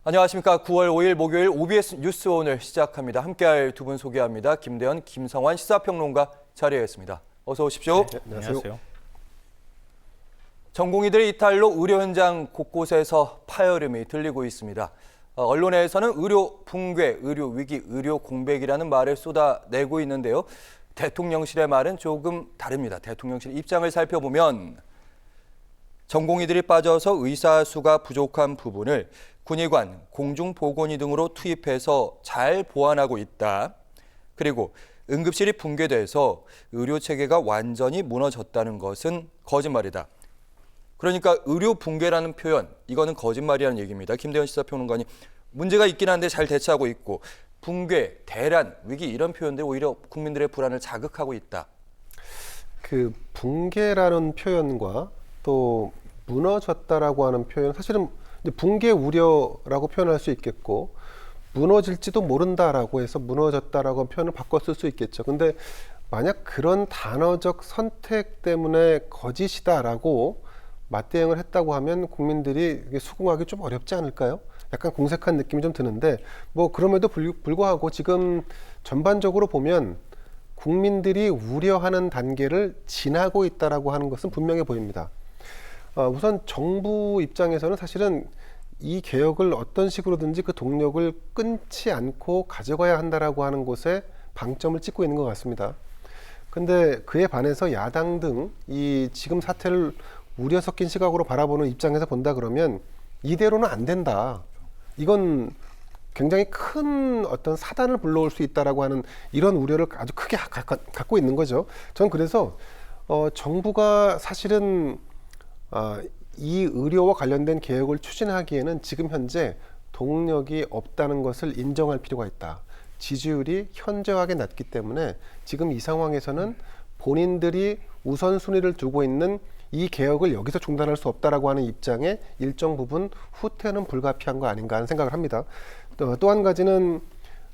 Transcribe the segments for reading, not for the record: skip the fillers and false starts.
안녕하십니까. 9월 5일 목요일 OBS 뉴스 오늘 시작합니다. 함께할 두 분 소개합니다. 김대현, 김성환 시사평론가 자리에 있습니다. 어서 오십시오. 네, 안녕하세요. 전공의들의 이탈로 의료 현장 곳곳에서 파열음이 들리고 있습니다. 언론에서는 의료 붕괴, 의료 위기, 의료 공백이라는 말을 쏟아내고 있는데요. 대통령실의 말은 조금 다릅니다. 대통령실 입장을 살펴보면 전공의들이 빠져서 의사 수가 부족한 부분을 군의관, 공중보건의 등으로 투입해서 잘 보완하고 있다. 그리고 응급실이 붕괴돼서 의료체계가 완전히 무너졌다는 것은 거짓말이다. 그러니까 의료 붕괴라는 표현, 이거는 거짓말이라는 얘기입니다. 김대현 시사평론가님, 문제가 있긴 한데 잘 대처하고 있고 붕괴, 대란, 위기 이런 표현들이 오히려 국민들의 불안을 자극하고 있다. 그 붕괴라는 표현과 또 무너졌다라고 하는 표현, 사실은 이제 붕괴 우려라고 표현할 수 있겠고 무너질지도 모른다라고 해서 무너졌다라고 표현을 바꿔 쓸 수 있겠죠. 근데 만약 그런 단어적 선택 때문에 거짓이다라고 맞대응을 했다고 하면 국민들이 수긍하기 좀 어렵지 않을까요? 약간 공색한 느낌이 좀 드는데 뭐 그럼에도 불구하고 지금 전반적으로 보면 국민들이 우려하는 단계를 지나고 있다라고 하는 것은 분명해 보입니다. 우선 정부 입장에서는 사실은 이 개혁을 어떤 식으로든지 그 동력을 끊지 않고 가져가야 한다라고 하는 곳에 방점을 찍고 있는 것 같습니다. 근데 그에 반해서 야당 등 이 지금 사태를 우려 섞인 시각으로 바라보는 입장에서 본다 그러면 이대로는 안 된다. 이건 굉장히 큰 어떤 사단을 불러올 수 있다라고 하는 이런 우려를 아주 크게 갖고 있는 거죠. 전 그래서 정부가 사실은 이 의료와 관련된 개혁을 추진하기에는 지금 현재 동력이 없다는 것을 인정할 필요가 있다. 지지율이 현저하게 낮기 때문에 지금 이 상황에서는 본인들이 우선순위를 두고 있는 이 개혁을 여기서 중단할 수 없다라고 하는 입장에 일정 부분 후퇴는 불가피한 거 아닌가 하는 생각을 합니다. 또 한 가지는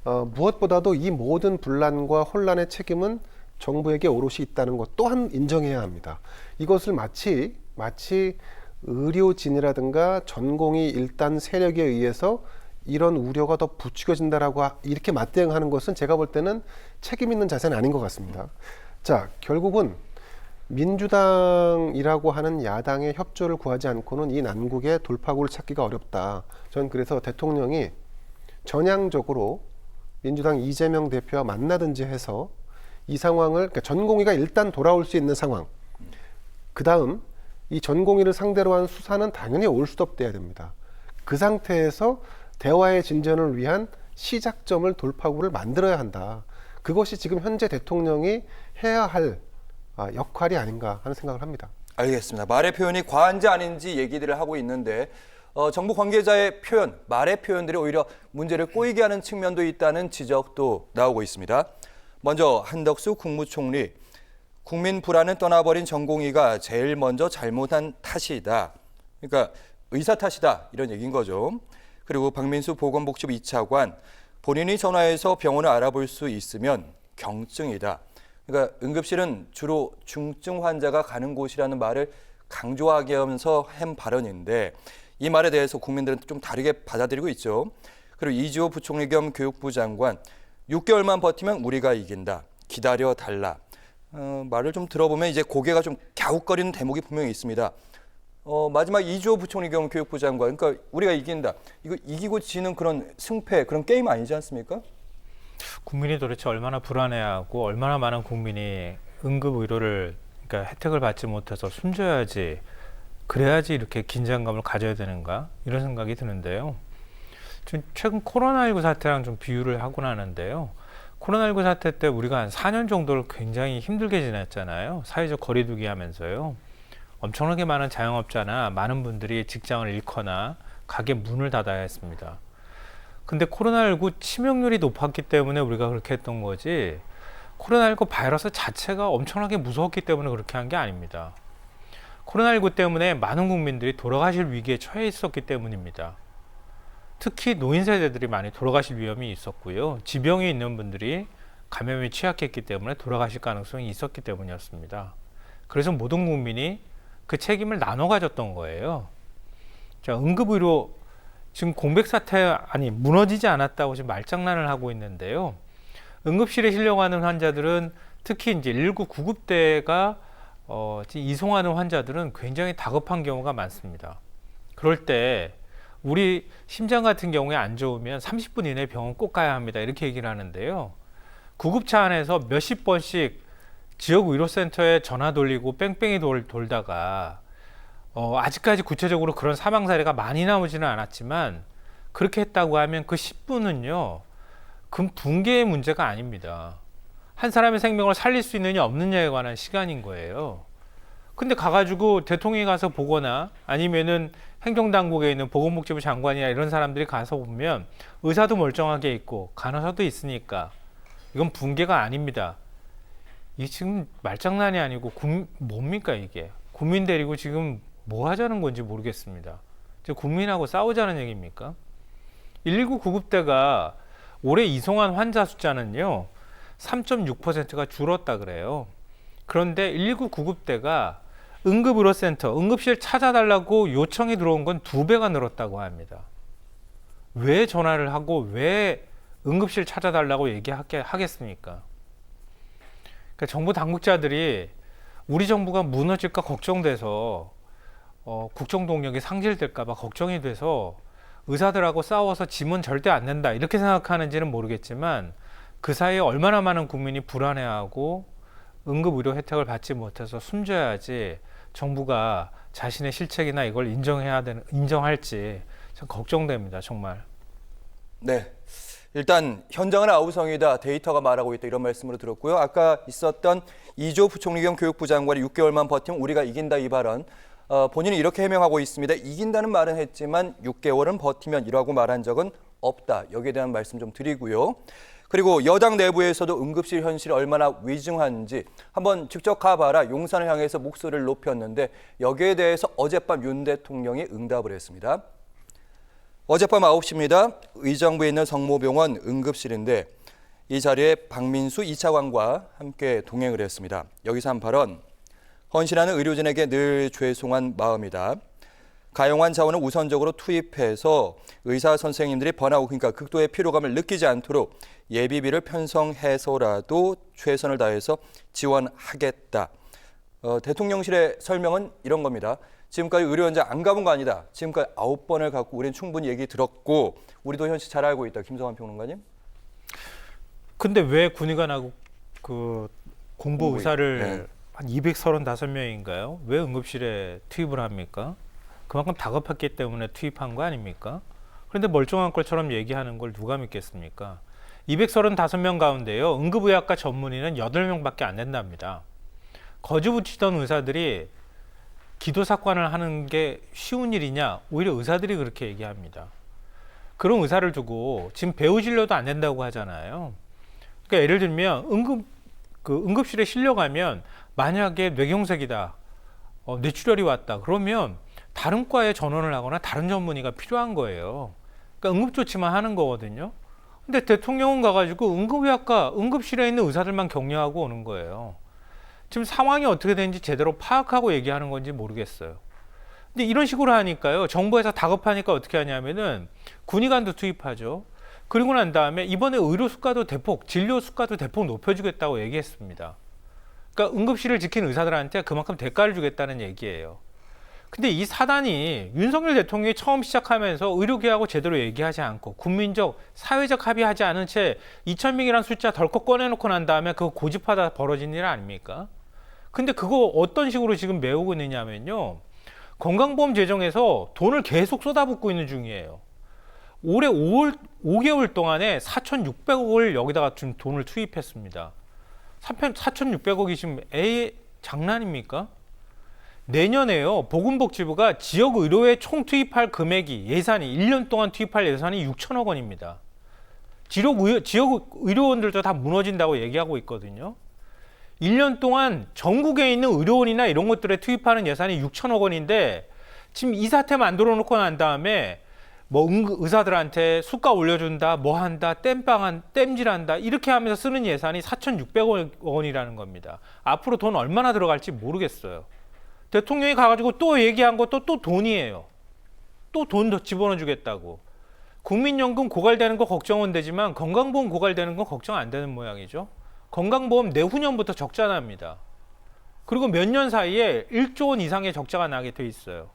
무엇보다도 이 모든 분란과 혼란의 책임은 정부에게 오롯이 있다는 것 또한 인정해야 합니다. 이것을 마치 의료진이라든가 전공의 일단 세력에 의해서 이런 우려가 더 부추겨진다라고 이렇게 맞대응하는 것은 제가 볼 때는 책임 있는 자세는 아닌 것 같습니다. 자, 결국은 민주당이라고 하는 야당의 협조를 구하지 않고는 이 난국의 돌파구를 찾기가 어렵다. 저는 그래서 대통령이 전향적으로 민주당 이재명 대표와 만나든지 해서 이 상황을, 그러니까 전공의가 일단 돌아올 수 있는 상황, 그 다음 이 전공의를 상대로 한 수사는 당연히 올스톱돼야 됩니다. 그 상태에서 대화의 진전을 위한 시작점을 돌파구를 만들어야 한다. 그것이 지금 현재 대통령이 해야 할 역할이 아닌가 하는 생각을 합니다. 알겠습니다. 말의 표현이 과한지 아닌지 얘기들을 하고 있는데 정부 관계자의 표현, 말의 표현들이 오히려 문제를 꼬이게 하는 측면도 있다는 지적도 나오고 있습니다. 먼저 한덕수 국무총리, 국민 불안은 떠나버린 전공의가 제일 먼저 잘못한 탓이다. 그러니까 의사 탓이다 이런 얘기인 거죠. 그리고 박민수 보건복지부 2차관, 본인이 전화해서 병원을 알아볼 수 있으면 경증이다. 그러니까 응급실은 주로 중증 환자가 가는 곳이라는 말을 강조하게 하면서 한 발언인데 이 말에 대해서 국민들은 좀 다르게 받아들이고 있죠. 그리고 이주호 부총리 겸 교육부 장관, 6개월만 버티면 우리가 이긴다. 기다려달라. 말을 좀 들어보면 이제 고개가 좀 갸웃거리는 대목이 분명히 있습니다. 마지막 이주호 부총리 겸 교육부 장관, 그러니까 우리가 이긴다. 이거 이기고 지는 그런 승패, 그런 게임 아니지 않습니까? 국민이 도대체 얼마나 불안해하고 얼마나 많은 국민이 응급 의료를 그러니까 혜택을 받지 못해서 숨져야지 그래야지 이렇게 긴장감을 가져야 되는가 이런 생각이 드는데요. 지금 최근 코로나19 사태랑 좀 비유를 하곤 하는데요. 코로나19 사태 때 우리가 한 4년 정도를 굉장히 힘들게 지냈잖아요. 사회적 거리두기 하면서요. 엄청나게 많은 자영업자나 많은 분들이 직장을 잃거나 가게 문을 닫아야 했습니다. 근데 코로나19 치명률이 높았기 때문에 우리가 그렇게 했던 거지 코로나19 바이러스 자체가 엄청나게 무서웠기 때문에 그렇게 한 게 아닙니다. 코로나19 때문에 많은 국민들이 돌아가실 위기에 처해 있었기 때문입니다. 특히 노인 세대들이 많이 돌아가실 위험이 있었고요. 지병이 있는 분들이 감염에 취약했기 때문에 돌아가실 가능성이 있었기 때문이었습니다. 그래서 모든 국민이 그 책임을 나눠 가졌던 거예요. 자, 응급의료 지금 공백 사태 무너지지 않았다고 지금 말장난을 하고 있는데요. 응급실에 실려가는 환자들은 특히 이제 119 구급대가 이송하는 환자들은 굉장히 다급한 경우가 많습니다. 그럴 때 우리 심장 같은 경우에 안 좋으면 30분 이내에 병원 꼭 가야 합니다. 이렇게 얘기를 하는데요. 구급차 안에서 몇십 번씩 지역 의료센터에 전화 돌리고 뺑뺑이 돌다가 아직까지 구체적으로 그런 사망 사례가 많이 나오지는 않았지만 그렇게 했다고 하면 그 10분은요. 그 붕괴의 문제가 아닙니다. 한 사람의 생명을 살릴 수 있느냐 없느냐에 관한 시간인 거예요. 근데 가가지고 대통령이 가서 보거나 아니면은 행정당국에 있는 보건복지부 장관이나 이런 사람들이 가서 보면 의사도 멀쩡하게 있고 간호사도 있으니까 이건 붕괴가 아닙니다. 이 지금 말장난이 아니고 뭡니까 이게? 국민 데리고 지금 뭐 하자는 건지 모르겠습니다. 지금 국민하고 싸우자는 얘기입니까? 119 구급대가 올해 이송한 환자 숫자는요 3.6%가 줄었다 그래요. 그런데 119 구급대가 응급의료센터, 응급실 찾아달라고 요청이 들어온 건 2배가 늘었다고 합니다. 왜 전화를 하고 왜 응급실 찾아달라고 얘기하겠습니까? 그러니까 정부 당국자들이 우리 정부가 무너질까 걱정돼서 국정 동력이 상실될까 봐 걱정이 돼서 의사들하고 싸워서 지면 절대 안 된다 이렇게 생각하는지는 모르겠지만 그 사이에 얼마나 많은 국민이 불안해하고 응급의료 혜택을 받지 못해서 숨져야지 정부가 자신의 실책이나 이걸 인정할지 참 걱정됩니다. 정말. 네. 일단 현장은 아우성이다. 데이터가 말하고 있다. 이런 말씀으로 들었고요. 아까 있었던 이조 부총리 겸 교육부 장관이 6개월만 버티면 우리가 이긴다 이 발언. 본인이 이렇게 해명하고 있습니다. 이긴다는 말은 했지만 6개월은 버티면 이라고 말한 적은 없다. 여기에 대한 말씀 좀 드리고요. 그리고 여당 내부에서도 응급실 현실이 얼마나 위중한지 한번 직접 가봐라 용산을 향해서 목소리를 높였는데 여기에 대해서 어젯밤 윤 대통령이 응답을 했습니다. 어젯밤 9시입니다. 의정부에 있는 성모병원 응급실인데 이 자리에 박민수 2차관과 함께 동행을 했습니다. 여기서 한 발언, 헌신하는 의료진에게 늘 죄송한 마음이다. 가용한 자원을 우선적으로 투입해서 의사 선생님들이 번아웃 그러니까 극도의 피로감을 느끼지 않도록 예비비를 편성해서라도 최선을 다해서 지원하겠다. 대통령실의 설명은 이런 겁니다. 지금까지 의료 현장 안 가본 거 아니다. 지금까지 9번을 갖고 우리는 충분히 얘기 들었고 우리도 현실 잘 알고 있다. 김성환 평론가님. 근데 왜 군의관하고 그 공보 의사를 네. 한 235명인가요? 왜 응급실에 투입을 합니까? 그만큼 다급했기 때문에 투입한 거 아닙니까? 그런데 멀쩡한 것처럼 얘기하는 걸 누가 믿겠습니까? 235명 가운데요. 응급의학과 전문의는 8명밖에 안 된답니다. 거지붙이던 의사들이 기도사건을 하는 게 쉬운 일이냐? 오히려 의사들이 그렇게 얘기합니다. 그런 의사를 두고 지금 배우 진료도 안 된다고 하잖아요. 그러니까 예를 들면 응급실에 실려가면 만약에 뇌경색이다, 뇌출혈이 왔다 그러면 다른 과에 전원을 하거나 다른 전문의가 필요한 거예요. 그러니까 응급조치만 하는 거거든요. 근데 대통령은 가가지고 응급의학과 응급실에 있는 의사들만 격려하고 오는 거예요. 지금 상황이 어떻게 되는지 제대로 파악하고 얘기하는 건지 모르겠어요. 근데 이런 식으로 하니까요. 정부에서 다급하니까 어떻게 하냐면은 군의관도 투입하죠. 그리고 난 다음에 이번에 의료 수가도 대폭, 진료 수가도 대폭 높여주겠다고 얘기했습니다. 그러니까 응급실을 지킨 의사들한테 그만큼 대가를 주겠다는 얘기예요. 근데 이 사단이 윤석열 대통령이 처음 시작하면서 의료계하고 제대로 얘기하지 않고 국민적, 사회적 합의하지 않은 채 2,000명이라는 숫자 덜컥 꺼내놓고 난 다음에 그거 고집하다 벌어진 일 아닙니까? 근데 그거 어떤 식으로 지금 메우고 있느냐면요. 건강보험 재정에서 돈을 계속 쏟아붓고 있는 중이에요. 올해 5개월 동안에 4,600억을 여기다가 지금 돈을 투입했습니다. 4,600억이 지금 장난입니까? 내년에요. 보건복지부가 지역 의료에 총 투입할 금액이 예산이 1년 동안 투입할 예산이 6천억 원입니다. 지역 의료원들도 다 무너진다고 얘기하고 있거든요. 1년 동안 전국에 있는 의료원이나 이런 것들에 투입하는 예산이 6천억 원인데 지금 이 사태 만들어 놓고 난 다음에 뭐 의사들한테 수가 올려준다, 뭐 한다, 땜질한다 이렇게 하면서 쓰는 예산이 4,600억 원이라는 겁니다. 앞으로 돈 얼마나 들어갈지 모르겠어요. 대통령이 가가지고 또 얘기한 것도 또 돈이에요. 또 돈 더 집어넣어 주겠다고. 국민연금 고갈되는 거 걱정은 되지만 건강보험 고갈되는 건 걱정 안 되는 모양이죠. 건강보험 내후년부터 적자 납니다. 그리고 몇 년 사이에 1조 원 이상의 적자가 나게 돼 있어요.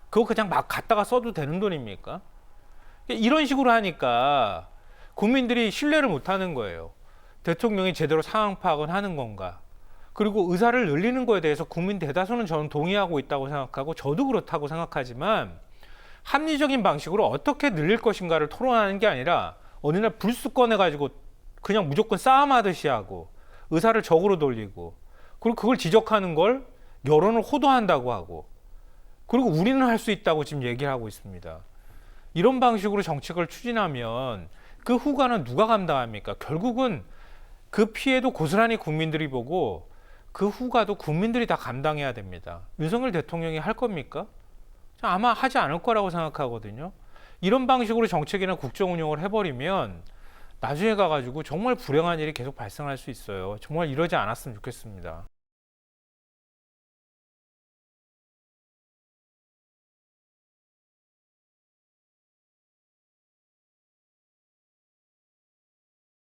그거 그냥 막 갖다가 써도 되는 돈입니까? 이런 식으로 하니까 국민들이 신뢰를 못 하는 거예요. 대통령이 제대로 상황 파악은 하는 건가? 그리고 의사를 늘리는 거에 대해서 국민 대다수는 저는 동의하고 있다고 생각하고 저도 그렇다고 생각하지만 합리적인 방식으로 어떻게 늘릴 것인가를 토론하는 게 아니라 어느 날 불쑥 꺼내가지고 그냥 무조건 싸움하듯이 하고 의사를 적으로 돌리고 그리고 그걸 지적하는 걸 여론을 호도한다고 하고 그리고 우리는 할 수 있다고 지금 얘기를 하고 있습니다. 이런 방식으로 정책을 추진하면 그 후과는 누가 감당합니까? 결국은 그 피해도 고스란히 국민들이 보고 그 후과도 국민들이 다 감당해야 됩니다. 윤석열 대통령이 할 겁니까? 아마 하지 않을 거라고 생각하거든요. 이런 방식으로 정책이나 국정 운영을 해버리면 나중에 가가지고 정말 불행한 일이 계속 발생할 수 있어요. 정말 이러지 않았으면 좋겠습니다.